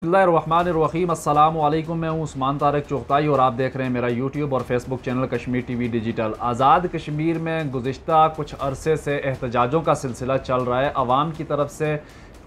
बिस्मिल्लाहिर्रहमानिर्रहीम अस्सलामु अलैकुम। मैं हूँ उस्मान तारिक चुगताई और आप देख रहे हैं मेरा यूट्यूब और Facebook channel Kashmir TV digital. Azad Kashmir में गुज़िश्ता कुछ अरसे से एहतजाजों का सिलसिला चल रहा है। अवाम की तरफ से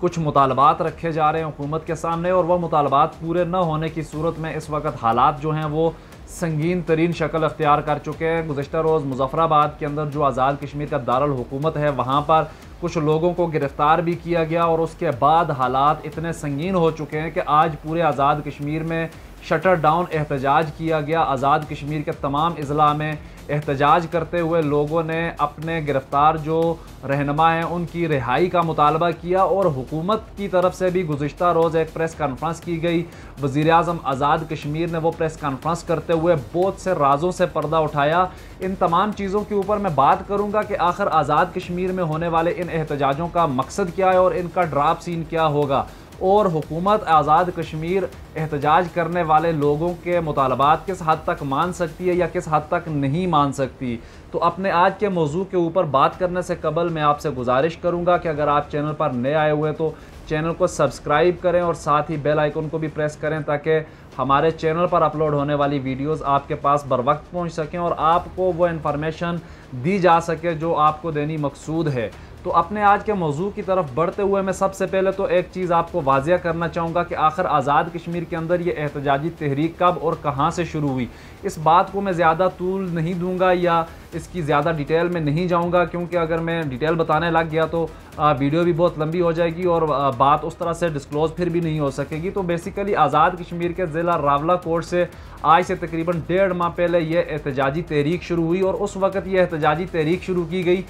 कुछ मुतालबात रखे जा रहे हैं हुकूमत के सामने और वह मुतालबात पूरे न होने की सूरत में इस वक्त हालात जो हैं वो संगीन तरीन शक्ल अख्तियार कर चुके हैं। गुज़िश्ता रोज़ मुज़फ़्फ़राबाद के अंदर जो आज़ाद कश्मीर का दारुल हुकूमत है वहाँ पर कुछ लोगों को गिरफ़्तार भी किया गया और उसके बाद हालात इतने संगीन हो चुके हैं कि आज पूरे आज़ाद कश्मीर में शटर डाउन एहतजाज किया गया। आज़ाद कश्मीर के तमाम अज़ला में एहतजाज करते हुए लोगों ने अपने गिरफ़्तार जो रहनुमा हैं उनकी रिहाई का मुतालबा किया और हुकूमत की तरफ से भी गुज़िश्ता रोज़ एक प्रेस कॉन्फ्रेंस की गई। वज़ीर-ए-आज़म आज़ाद कश्मीर ने वो प्रेस कॉन्फ्रेंस करते हुए बहुत से राज़ों से पर्दा उठाया। इन तमाम चीज़ों के ऊपर मैं बात करूँगा कि आखिर आज़ाद कश्मीर में होने वाले इन एहतजाजों का मकसद क्या है और इनका ड्राप सीन क्या होगा और हुकूमत आज़ाद कश्मीर एहतजाज करने वाले लोगों के मुतालबात किस हद तक मान सकती है या किस हद तक नहीं मान सकती। तो अपने आज के मौजू के ऊपर बात करने से कबल मैं आपसे गुजारिश करूंगा कि अगर आप चैनल पर नए आए हुए तो चैनल को सब्सक्राइब करें और साथ ही बेल आइकन को भी प्रेस करें ताकि हमारे चैनल पर अपलोड होने वाली वीडियोस आपके पास बर वक्त पहुँच सकें और आपको वो इन्फॉर्मेशन दी जा सके जो आपको देनी मकसूद है। तो अपने आज के मौजू की तरफ बढ़ते हुए मैं सबसे पहले तो एक चीज़ आपको वाज़िया करना चाहूँगा कि आखिर आज़ाद कश्मीर के अंदर ये एहतजाजी तहरीक कब और कहाँ से शुरू हुई। इस बात को मैं ज़्यादा तूल नहीं दूँगा या इसकी ज़्यादा डिटेल में नहीं जाऊँगा क्योंकि अगर मैं डिटेल बताने लग गया तो वीडियो भी बहुत लंबी हो जाएगी और बात उस तरह से डिस्क्लोज़ फिर भी नहीं हो सकेगी। तो बेसिकली आज़ाद कश्मीर के ज़िला रावलाकोट से आज से तकरीबन 1.5 माह पहले ये एहतजाजी तहरीक शुरू हुई और उस वक्त ये एहतजाजी तहरीक शुरू की गई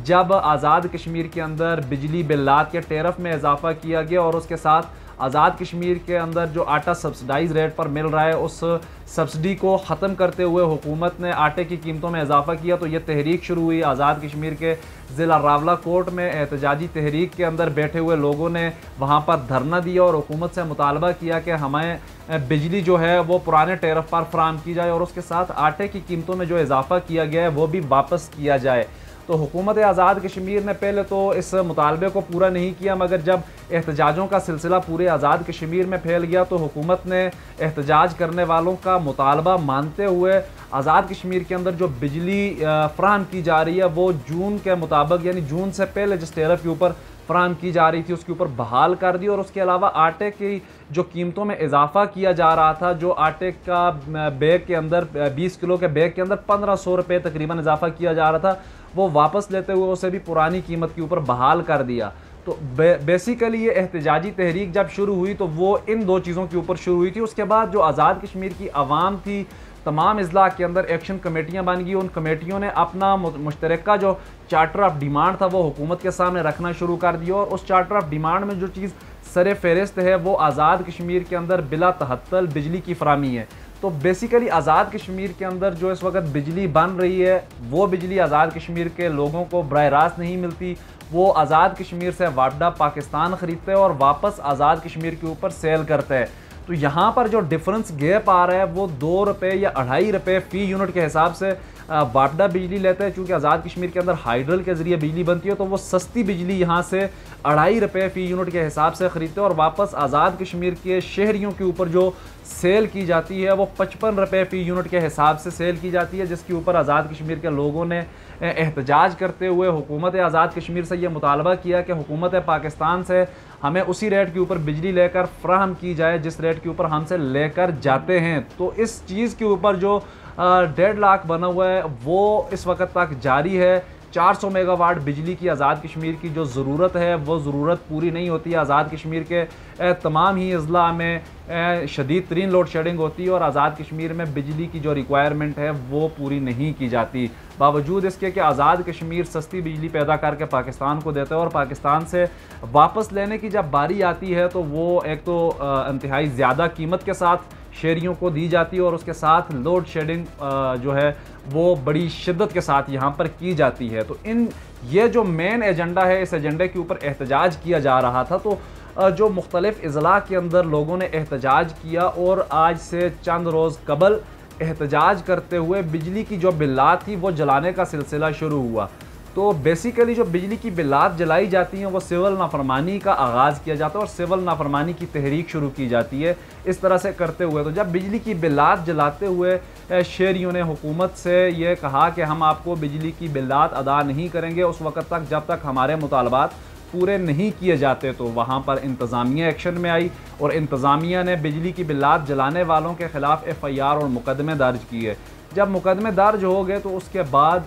जब आज़ाद कश्मीर के अंदर बिजली बिल्लात के टेरफ में इजाफा किया गया और उसके साथ आज़ाद कश्मीर के अंदर जो आटा सब्सिडाइज रेट पर मिल रहा है उस सब्सिडी को ख़त्म करते हुए हुकूमत ने आटे की कीमतों में इजाफा किया। तो ये तहरीक शुरू हुई आज़ाद कश्मीर के ज़िला रावलाकोट में। एहतजाजी तहरीक के अंदर बैठे हुए लोगों ने वहाँ पर धरना दिया और हुकूमत से मुतालबा किया कि हमें बिजली जो है वो पुराने टेरफ पर फराहम की जाए और उसके साथ आटे की कीमतों में जो इजाफा किया गया है वो भी वापस किया जाए। तो हुकूमत आज़ाद कश्मीर ने पहले तो इस मुतालबे को पूरा नहीं किया मगर जब एहतजाजों का सिलसिला पूरे आज़ाद कश्मीर में फैल गया तो हुकूमत ने एहतजाज करने वालों का मुतालबा मानते हुए आज़ाद कश्मीर के अंदर जो बिजली फराहम की जा रही है वो जून के मुताबिक यानी जून से पहले जिस टेरफ के ऊपर फराहम की जा रही थी उसके ऊपर बहाल कर दी और उसके अलावा आटे की जो कीमतों में इजाफा किया जा रहा था, जो आटे का बैग के अंदर 20 किलो के बैग के अंदर 1500 रुपये तकरीबन इजाफा किया जा रहा था, वो वापस लेते हुए उसे भी पुरानी कीमत के ऊपर बहाल कर दिया। तो बेसिकली ये एहतजाजी तहरीक जब शुरू हुई तो वो इन दो चीज़ों के ऊपर शुरू हुई थी। उसके बाद जो आज़ाद कश्मीर की आवाम थी तमाम अज़ला के अंदर एक्शन कमेटियाँ बन गई। उन कमेटियों ने अपना मुश्तरका जो चार्टर ऑफ डिमांड था वो हुकूमत के सामने रखना शुरू कर दिया और उस चार्टर ऑफ डिमांड में जो चीज़ सर फहरिस्त है वो आज़ाद कश्मीर के अंदर बिला तहत्तल बिजली की फराहमी है। तो बेसिकली आज़ाद कश्मीर के अंदर जो इस वक्त बिजली बन रही है वो बिजली आज़ाद कश्मीर के लोगों को बराह रास्त नहीं मिलती। वो आज़ाद कश्मीर से वापडा पाकिस्तान ख़रीदते हैं और वापस आज़ाद कश्मीर के ऊपर सेल करते हैं। तो यहाँ पर जो डिफरेंस गैप आ रहा है वो 2 रुपये या 2.5 रुपये फ़ी यूनिट के हिसाब से वापडा बिजली लेते हैं। चूँकि आज़ाद कश्मीर के अंदर हाइड्रल के ज़रिए बिजली बनती है तो वो सस्ती बिजली यहाँ से 2.5 रुपये फ़ी यूनिट के हिसाब से ख़रीदते हैं और वापस आज़ाद कश्मीर के शहरियों के ऊपर जो सेल की जाती है वो 55 रुपये फ़ी यूनिट के हिसाब से सेल की जाती है, जिसके ऊपर आज़ाद कश्मीर के लोगों ने एहतजाज करते हुए हुकूमत आज़ाद कश्मीर से ये मुतालबा किया कि हुकूमत पाकिस्तान से हमें उसी रेट के ऊपर बिजली लेकर फ्राहम की जाए जिस रेट के ऊपर हमसे लेकर जाते हैं। तो इस चीज़ के ऊपर जो 1.5 लाख बना हुआ है वो इस वक्त तक जारी है। 400 मेगावाट बिजली की आज़ाद कश्मीर की जो ज़रूरत है वो ज़रूरत पूरी नहीं होती है। आज़ाद कश्मीर के तमाम ही अज़ला में शदीद तरीन लोड शेडिंग होती है और आज़ाद कश्मीर में बिजली की जो रिक्वायरमेंट है वो पूरी नहीं की जाती। बावजूद इसके कि आज़ाद कश्मीर सस्ती बिजली पैदा करके पाकिस्तान को देता है और पाकिस्तान से वापस लेने की जब बारी आती है तो वो एक तो इंतहाई ज़्यादा कीमत के साथ शहरियों को दी जाती है और उसके साथ लोड शेडिंग जो है वो बड़ी शिद्दत के साथ यहाँ पर की जाती है। तो ये जो मेन एजेंडा है इस एजेंडे के ऊपर एहतजाज किया जा रहा था। तो जो मुख्तलिफ अज़ला के अंदर लोगों ने एहतजाज किया और आज से चंद रोज़ कबल एहतजाज करते हुए बिजली की जो बिल्लात थी वो जलाने का सिलसिला शुरू हुआ। तो बेसिकली जो बिजली की बिलात जलाई जाती हैं वो सिविल नाफरमानी का आगाज़ किया जाता है और सिविल नाफरमानी की तहरीक शुरू की जाती है इस तरह से करते हुए। तो जब बिजली की बिलात जलाते हुए शहरियों ने हुकूमत से ये कहा कि हम आपको बिजली की बिलात अदा नहीं करेंगे उस वक़्त तक जब तक हमारे मुतालबात पूरे नहीं किए जाते, तो वहाँ पर इंतज़ामिया एक्शन में आई और इंतज़ामिया ने बिजली की बिलात जलाने वालों के ख़िलाफ़ FIR और मुकदमे दर्ज किए। जब मुकदमे दर्ज हो गए तो उसके बाद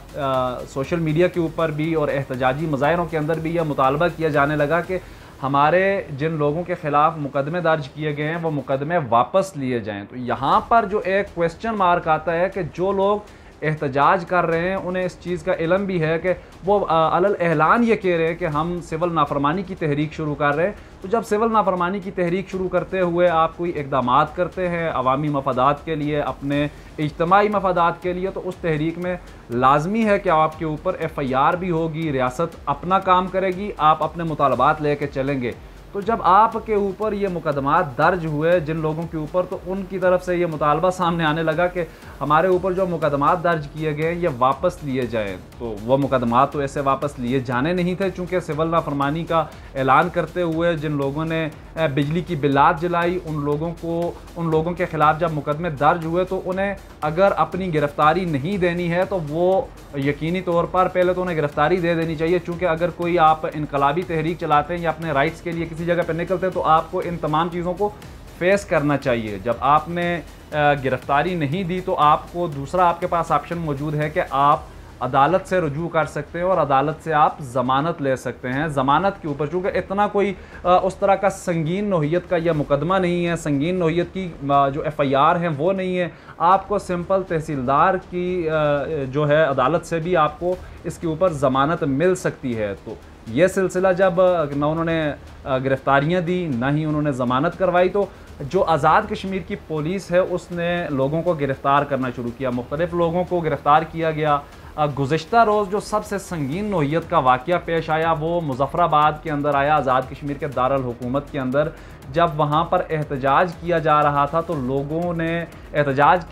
सोशल मीडिया के ऊपर भी और एहतजाजी मुजाहरों के अंदर भी यह मुतालबा किया जाने लगा कि हमारे जिन लोगों के ख़िलाफ़ मुकदमे दर्ज किए गए हैं वो मुकदमे वापस लिए जाएं। तो यहाँ पर जो एक क्वेश्चन मार्क आता है कि जो लोग एहतजाज कर रहे हैं उन्हें इस चीज़ का इल्म भी है कि वो अलल एहलान ये कह रहे हैं कि हम सिविल नाफरमानी की तहरीक शुरू कर रहे हैं। तो जब सिविल नाफरमानी की तहरीक शुरू करते हुए आप कोई इक़दामात करते हैं अवामी मफादात के लिए, अपने इज्तमाई मफादात के लिए, तो उस तहरीक में लाजमी है कि आपके ऊपर FIR भी होगी, रियासत अपना काम करेगी, आप अपने मुतालबात लेके चलेंगे। तो जब आपके ऊपर ये मुकदमात दर्ज हुए जिन लोगों के ऊपर, तो उनकी तरफ से ये मुतालबा सामने आने लगा कि हमारे ऊपर जो मुकदमात दर्ज किए गए ये वापस लिए जाएं। तो वह मुकदमात तो ऐसे वापस लिए जाने नहीं थे, चूँकि सिविल नाफरमानी का ऐलान करते हुए जिन लोगों ने बिजली की बिलात जलाई उन लोगों के ख़िलाफ़ जब मुकदमे दर्ज हुए तो उन्हें अगर अपनी गिरफ़्तारी नहीं देनी है तो वो यकीनी तौर पर पहले तो उन्हें गिरफ़्तारी दे देनी चाहिए। चूँकि अगर कोई आप इनकलाबी तहरीक चलाते हैं या अपने राइट्स के लिए किसी जगह पर निकलते हैं तो आपको इन तमाम चीज़ों को फेस करना चाहिए। जब आपने गिरफ़्तारी नहीं दी तो आपको दूसरा आपके पास ऑप्शन मौजूद है कि आप अदालत से रुजू कर सकते हैं और अदालत से आप ज़मानत ले सकते हैं। ज़मानत के ऊपर चूँकि इतना कोई उस तरह का संगीन नौइयत का यह मुकदमा नहीं है, संगीन नौइयत की जो FIR हैं वो नहीं है, आपको सिंपल तहसीलदार की जो है अदालत से भी आपको इसके ऊपर ज़मानत मिल सकती है। तो ये सिलसिला जब ना उन्होंने गिरफ़्तारियाँ दी ना ही उन्होंने ज़मानत करवाई, तो जो आज़ाद कश्मीर की पुलिस है उसने लोगों को गिरफ़्तार करना शुरू किया, मुख्तलिफ़ लोगों को गिरफ़्तार किया गया। गुज़िश्ता रोज़ जो सबसे संगीन नौइयत का वाक़या पेश आया वो मुज़फ़्फ़राबाद के अंदर आया, आज़ाद कश्मीर के दारुल हुकूमत के अंदर। जब वहाँ पर एहतजाज किया जा रहा था तो लोगों ने एहतजाज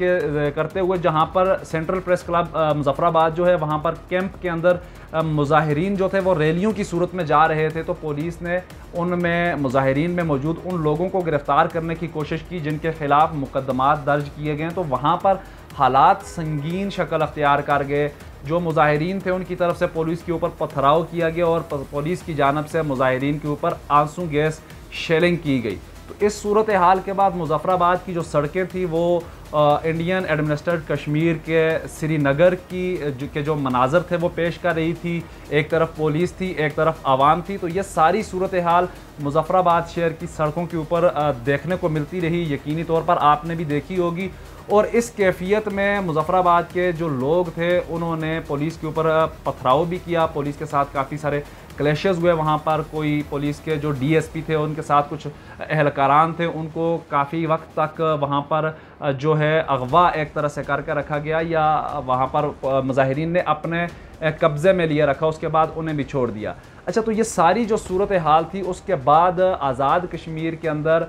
करते हुए जहाँ पर सेंट्रल प्रेस क्लब मुज़फ़्फ़राबाद जो है वहाँ पर कैंप के अंदर मुज़ाहिरीन जो थे वो रैलियों की सूरत में जा रहे थे, तो पुलिस ने उनमें मुज़ाहिरीन में मौजूद उन लोगों को गिरफ़्तार करने की कोशिश की जिनके ख़िलाफ़ मुकदमात दर्ज किए गए। तो वहाँ पर हालात संगीन शक्ल अख्तियार कर गए। जो मुज़ाहिरीन थे उनकी तरफ से पुलिस के ऊपर पथराव किया गया और पुलिस की जानिब से मुज़ाहिरीन के ऊपर आंसू गैस शेलिंग की गई। तो इस सूरत हाल के बाद मुज़फ़्फ़राबाद की जो सड़कें थी वो इंडियन एडमिनिस्ट्रेटेड कश्मीर के श्रीनगर के जो मनाज़र थे वो पेश कर रही थी। एक तरफ पुलिस थी, एक तरफ आवाम थी। तो ये सारी सूरत हाल मुज़फ़्फ़राबाद शहर की सड़कों के ऊपर देखने को मिलती रही, यकीनी तौर पर आपने भी देखी होगी। और इस कैफियत में मुज़फ़्फ़राबाद के जो लोग थे उन्होंने पुलिस के ऊपर पथराव भी किया, पुलिस के साथ काफ़ी सारे क्लैशेस हुए। वहाँ पर कोई पुलिस के जो DSP थे उनके साथ कुछ एहलकारान थे, उनको काफ़ी वक्त तक वहाँ पर जो है अगवा एक तरह से करके रखा गया या वहाँ पर मुज़ाहिरीन ने अपने कब्ज़े में लिए रखा, उसके बाद उन्हें भी छोड़ दिया। अच्छा, तो ये सारी जो सूरत हाल थी उसके बाद आज़ाद कश्मीर के अंदर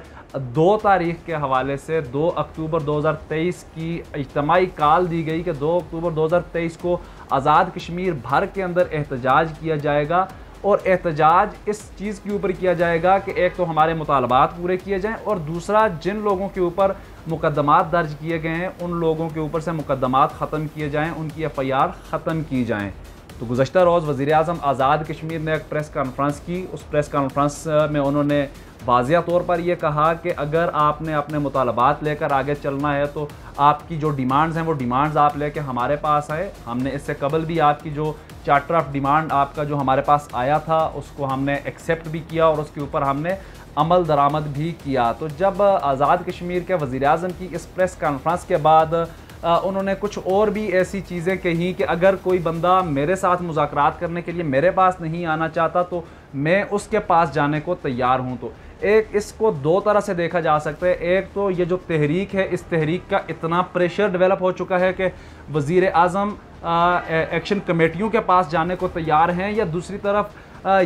2 तारीख के हवाले से 2 अक्टूबर 2023 की इज्तिमाई कॉल दी गई कि 2 अक्टूबर 2023 को आज़ाद कश्मीर भर के अंदर एहतजाज किया जाएगा। और एहतजाज इस चीज़ के ऊपर किया जाएगा कि एक तो हमारे मुतालबात पूरे किए जाएं और दूसरा जिन लोगों के ऊपर मुकदमात दर्ज किए गए हैं उन लोगों के ऊपर से मुकदमात ख़त्म किए जाएँ, उनकी FIR ख़त्म की जाएँ। तो गुज़श्ता रोज़ वज़ीर-ए-आज़म आज़ाद कश्मीर ने एक प्रेस कॉन्फ्रेंस की। उस प्रेस कॉन्फ्रेंस में उन्होंने वाज़िया तौर पर यह कहा कि अगर आपने अपने मुतालबात लेकर आगे चलना है तो आपकी जो डिमांड्स हैं वो डिमांड्स आप लेकर हमारे पास आए। हमने इससे कबल भी आपकी जो चार्टर ऑफ डिमांड आपका जो हमारे पास आया था उसको हमने एक्सेप्ट भी किया और उसके ऊपर हमने अमल दरामद भी किया। तो जब आज़ाद कश्मीर के वज़ीर-ए-आज़म की इस प्रेस कॉन्फ्रेंस के बाद उन्होंने कुछ और भी ऐसी चीज़ें कही कि अगर कोई बंदा मेरे साथ मुज़ाकरात करने के लिए मेरे पास नहीं आना चाहता तो मैं उसके पास जाने को तैयार हूँ। तो एक इसको 2 तरह से देखा जा सकता है। एक तो ये जो तहरीक है इस तहरीक का इतना प्रेशर डेवलप हो चुका है कि वज़ीर-ए-आज़म एक्शन कमेटियों के पास जाने को तैयार हैं, या दूसरी तरफ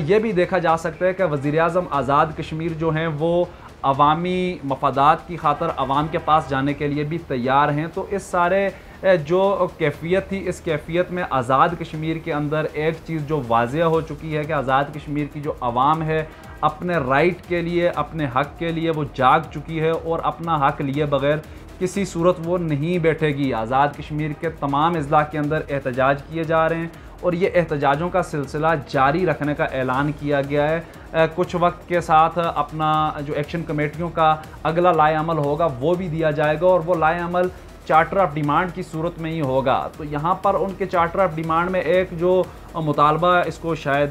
ये भी देखा जा सकता है कि वज़ीर-ए-आज़म आज़ाद कश्मीर जो हैं वो अवामी मफादात की खातर अवाम के पास जाने के लिए भी तैयार हैं। तो इस सारे जो कैफियत थी, इस कैफियत में आज़ाद कश्मीर के अंदर एक चीज़ जो वाज़ेह हो चुकी है कि आज़ाद कश्मीर की जो आवाम है अपने राइट के लिए, अपने हक़ के लिए वो जाग चुकी है और अपना हक़ लिए बग़ैर किसी सूरत वो नहीं बैठेगी। आज़ाद कश्मीर के तमाम अज़ला के अंदर एहतजाज किए जा रहे हैं और ये एहतजाजों का सिलसिला जारी रखने का ऐलान किया गया है। कुछ वक्त के साथ अपना जो एक्शन कमेटियों का अगला लाए अमल होगा वो भी दिया जाएगा और वो लाए अमल चार्टर ऑफ डिमांड की सूरत में ही होगा। तो यहाँ पर उनके चार्टर ऑफ डिमांड में एक जो मुतालबा, इसको शायद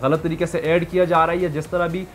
गलत तरीके से ऐड किया जा रहा है, जिस तरह भी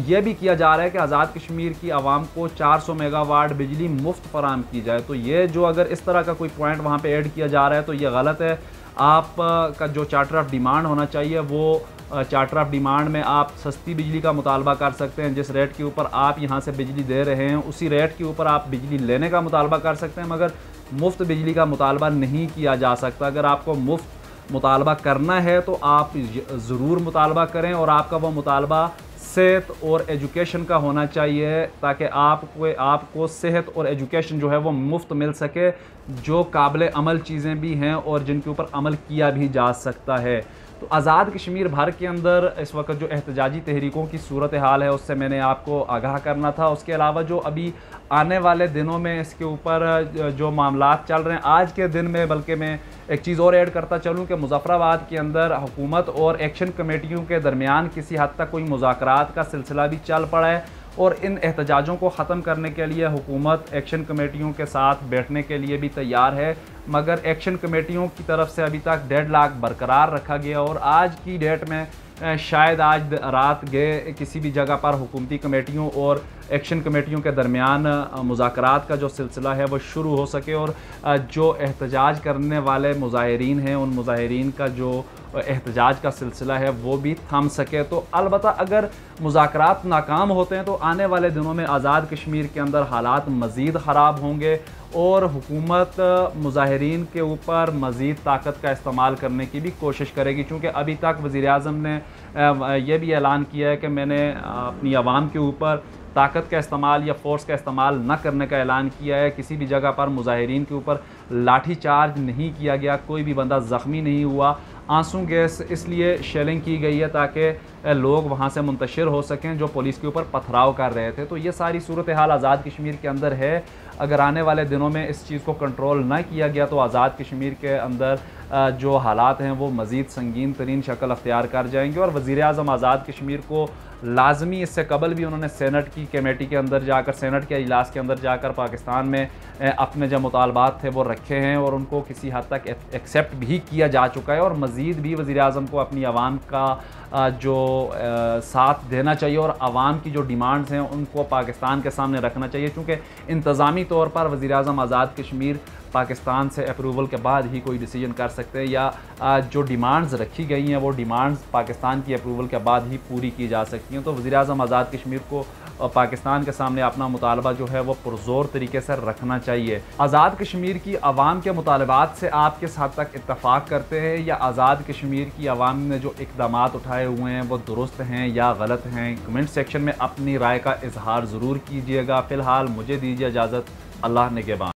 यह भी किया जा रहा है कि आज़ाद कश्मीर की आवाम को 400 मेगावाट बिजली मुफ्त फराहम की जाए। तो ये जो अगर इस तरह का कोई पॉइंट वहाँ पे ऐड किया जा रहा है तो ये गलत है। आप का जो चार्टर ऑफ डिमांड होना चाहिए वो चार्टर ऑफ डिमांड में आप सस्ती बिजली का मुतालबा कर सकते हैं। जिस रेट के ऊपर आप यहाँ से बिजली दे रहे हैं उसी रेट के ऊपर आप बिजली लेने का मुतालबा कर सकते हैं, मगर मुफ्त बिजली का मुतालबा नहीं किया जा सकता। अगर आपको मुफ्त मुतालबा करना है तो आप ज़रूर मुतालबा करें और आपका वो मुतालबा सेहत और एजुकेशन का होना चाहिए ताकि आपको सेहत और एजुकेशन जो है वो मुफ्त मिल सके, जो काबिल अमल चीज़ें भी हैं और जिनके ऊपर अमल किया भी जा सकता है। तो आज़ाद कश्मीर भर के अंदर इस वक्त जो एहतजाजी तहरीकों की सूरत हाल है उससे मैंने आपको आगाह करना था। उसके अलावा जो अभी आने वाले दिनों में इसके ऊपर जो मामलात चल रहे हैं आज के दिन में, बल्कि मैं एक चीज़ और ऐड करता चलूँ कि मुज़फ़्फ़राबाद के अंदर हुकूमत और एक्शन कमेटियों के दरमियान किसी हद तक कोई मुज़ाकरात का सिलसिला भी चल पड़ा है और इन एहतजाजों को ख़त्म करने के लिए हुकूमत एक्शन कमेटियों के साथ बैठने के लिए भी तैयार है, मगर एक्शन कमेटियों की तरफ से अभी तक डेडलॉक बरकरार रखा गया और आज की डेट में शायद आज रात गए किसी भी जगह पर हुकूमती कमेटियों और एक्शन कमेटियों के दरमियान मुज़ाकरात का जो सिलसिला है वो शुरू हो सके और जो एहतजाज करने वाले मुज़ाहिरीन हैं उन मुज़ाहिरीन का जो एहतजाज का सिलसिला है वो भी थम सके। तो अलबत्ता अगर मुज़ाकरात नाकाम होते हैं तो आने वाले दिनों में आज़ाद कश्मीर के अंदर हालात मज़ीद ख़राब होंगे और हुकूमत मुज़ाहिरीन के ऊपर मज़ीद ताकत का इस्तेमाल करने की भी कोशिश करेगी। चूँकि अभी तक वज़ीर-ए-आज़म ने यह भी ऐलान किया है कि मैंने अपनी आवाम के ऊपर ताकत का इस्तेमाल या फ़ोर्स का इस्तेमाल न करने का ऐलान किया है। किसी भी जगह पर मुज़ाहिरीन के ऊपर लाठी चार्ज नहीं किया गया, कोई भी बंदा ज़ख्मी नहीं हुआ। आंसू गैस इसलिए शेलिंग की गई है ताकि लोग वहाँ से मुंतशिर हो सकें जो पुलिस के ऊपर पथराव कर रहे थे। तो ये सारी सूरत हाल आज़ाद कश्मीर के अंदर है। अगर आने वाले दिनों में इस चीज़ को कंट्रोल ना किया गया तो आज़ाद कश्मीर के अंदर जो हालात हैं वो मज़ीद संगीन तरीन शक्ल अख्तियार कर जाएंगे और वज़ीर-ए-आज़म आज़ाद कश्मीर को लाजमी, इससे कबल भी उन्होंने सेनेट की कमेटी के अंदर जाकर, सेनेट के इजलास के अंदर जाकर पाकिस्तान में अपने जो मुतालबात थे वो रखे हैं और उनको किसी हद तक एक्सेप्ट भी किया जा चुका है और मज़ीद भी वज़ीर-ए-आज़म को अपनी आवाम का जो साथ देना चाहिए और आवाम की जो डिमांड्स हैं उनको पाकिस्तान के सामने रखना चाहिए। चूँकि इंतज़ामी तौर पर वज़ीर-ए-आज़म आज़ाद कश्मीर पाकिस्तान से अप्रूवल के बाद ही कोई डिसीजन कर सकते हैं या जो डिमांड्स रखी गई हैं वो डिमांड्स पाकिस्तान की अप्रूवल के बाद ही पूरी की जा सकती हैं। तो वज़ीर-ए-आज़म आज़ाद कश्मीर को पाकिस्तान के सामने अपना मुतालबा जो है वो पुरज़ोर तरीके से रखना चाहिए। आज़ाद कश्मीर की आवाम के मुतालबात से आप किस हद तक इत्तफ़ाक़ करते हैं या आज़ाद कश्मीर की आवाम ने जो इक़दामात उठाए हुए हैं वो दुरुस्त हैं या गलत हैं? कमेंट सेक्शन में अपनी राय का इजहार ज़रूर कीजिएगा। फ़िलहाल मुझे दीजिए इजाज़त। अल्लाह निगहबान।